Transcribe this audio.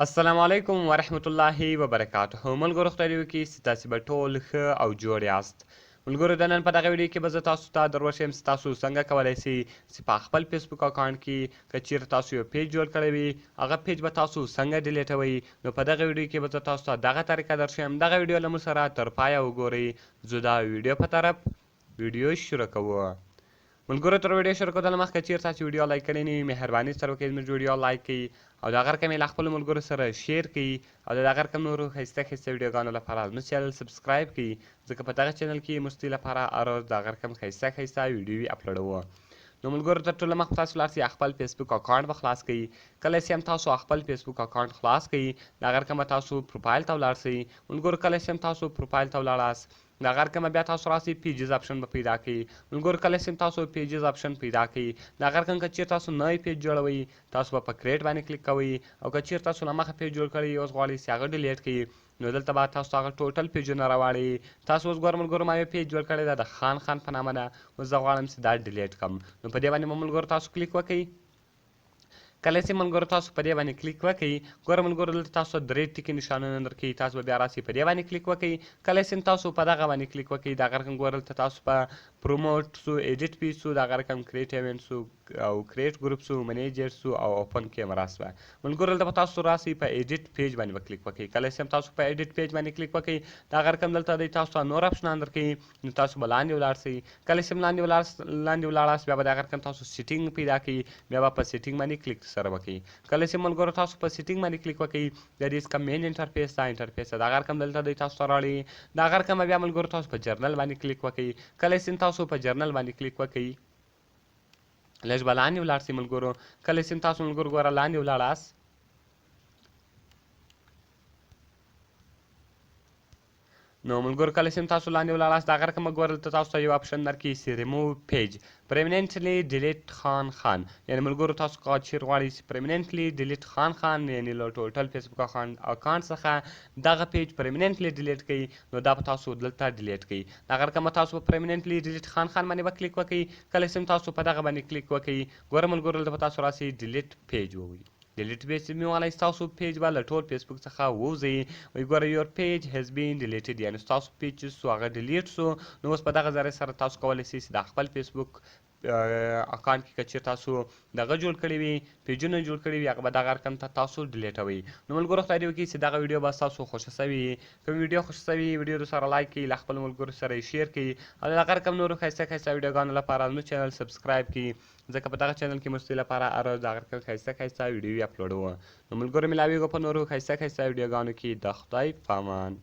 السلام علیکم ورحمت الله وبرکاته. ملګرو خدای دې وکړي چې تاسې به ټول ښه او جوړ یاست. ملګرو د نن په دغه ویډیو کې به زه تاسو ته در وښیم چې تاسو څنګه کولی شئ چې په خپل فیسبوک اکاونټ کې که چیرته تاسو یو پیج جوړ کړی وي هغه پیج به تاسو څنګه ډیلیټوئ. نو په دغه ویډیو کې به زه تاسو ته دغه طریقه در ښیم. دغه ویډیو له موږ سره تر پایه وګورئ. زه دا ویډیو په طرف ویډیو شروع کوو. ملګرو تر ویډیو شروع کېدلو مخکې چیرته تاسو ویډیو لایک کړی نه وي مهرباني سره وکړئ زموږ ویډیو لایک کړئ او د هغه رقم یې له خپلو ملګرو سره شیر کړئ او د هغه رقم نورو ښایسته ښایسته ویډیوګانو لپاره زموږ چینل سبسکرایب کړئ ځکه په دغه چینل کې موږ ستاسو لپاره هر ورځ د هغه رقم ښایسته ښایسته ویډیوې اپلوډوو. نو ملګرو تر ټولو مخکې تاسو لاړ شئ خپل فیسبوک اکاونټ به خلاص کړئ. کله چې هم تاسو خپل فیسبوک اکاونټ خلاص کړئ د هغه رقم تاسو پروفایل ته ولاړ شئ. ملګرو کله چې هم تاسو پروفایل ته ولاړاست د هغه رقم بیا تاسو راسئ پیجز آپشن به پیدا کړئ. ملګرو کله چې هم تاسو پیجز آپشن پیدا کړئ د هغه رقم که چیرته تاسو نوی پیج جوړوئ تاسو به په کریټ باندې کلیک کوئ او که چیرته تاسو له مخه پیج جوړ کړئ اوس غواړئ چې هغه ډیلیټ کړئ نو دلته به تاسو ته هغه ټوټل پیجونه راواړئ. تاسو اوس ګوره ملګرو ما یو پیج جوړ کړی ده د خان په نامه ده. اوس زه غواړم چې دا ډیلیټ کړم نو په دې باندې به ملګرو تاسو کلیک وکړئ. کله چې ملګرو تاسو په دې باندې کلیک وکړئ ګوره ملګرو دلته تاسو درې ټکي نشانونه درکوي تاسو به بیا راسئ په دې باندې کلیک وکړئ. کله چې تاسو په دغه باندې کلیک وکړئ د هغه رقم ګوره دلته تاسو په پروموټ سو ایډیټ پیج سو د هغه رقم کریټ ایونټ سو او کریټ ګروپ سو منیجر سو او اوپن کیمرا سوه. ملګرو دلته به تاسو راسئ په ایډیټ پیج باندې به کلیک وکړئ. کله چې تاسو په ایډیټ پیج باندې کلیک وکړئ د هغه رقم دلته دی تاسو ته نور اپشنان درکوي نو تاسو به لاندې ولاړ شئ. کله چې لاندې ولاړاست بیا به د هغه رقم تاسو سیټینګ پیدا کړئ بیا به په سیټینګ باندې کلیک سره وکړئ. کله چې ملګرو تاسو په سیټینګ باندې کلیک وکړئ د دې څخه مین انټرفیس دا انټرفیس د هغه رقم دلته دی تاسو ته راوړي د هغه رقم بیا ملګرو تاسو په جرنل باندې کلیک وکړئ. کله چې تاسو په جرنل باندې کلیک وکړئ لږ به لاندې ولاړ شئ ملګرو. کله چې تاسو ملګرو ګوره لاندې ولاړاست نو ملګرو کله چې تاسو لاندې ولاړاست د هغه رقم ګوره دلته تاسو ته یو اپشن درکوي چې ریموو پیج پرمیننټلی ډیلیټ خان یعنې ملګرو تاسو که چیرې غواړئ چې پرمیننټلی ډیلیټ خان یعنې له ټوټل فیسبوک اکاونټ څخه دغه پیج پرمیننټلی ډیلیټ کړئ نو دا به تاسو دلته ډیلیټ کړئ. د هغه رقم تاسو په پرمیننټلی ډیلیټ خان باندې به کلیک وکړئ. کله چې تاسو په دغه باندې کلیک وکړئ ګوره ملګرو دلته به تاسو راسئ ډیلیټ پیج ووایي. ډیلیټ پیج مې والی ستاسو پیج به له ټول فیسبوک څخه ووځي وایي ګوره یور پیج هیز بین ډیلیټډ یعنې ستاسو پیج چې سو هغه ډیلیټ سو. نو اوس په دغه ذریعه سره تاسو کولی شئ چې د خپل فیسبوک اکاونټ کې که چیرې تاسو دغه جوړ کړي وي پیجونه جوړ کړي وي هغه به دغه رقم ته تاسو ډیلیټوئ. نو ملګرو خدای دې وکړي چې دغه ویډیو به ستاسو خوښه سوې وي. که ویډیو خوښه سوې وي ویډیو درسره لایک کړئ له خپلو ملګرو سره یې شیر کړئ او د هغه رقم نورو ښایسته ښایسته ویډیوګانو لپاره زموږ چینل سبسکرایب کړئ ځکه په دغه چینل کې موږ ستاسو لپاره هر ورځ د هغه رقم ښایسته ښایسته ویډیوې اپلوډوو. نو ملګرو ملاویږو په نورو ښایسته ښایسته ویډیوګانو کې د خدای په امان.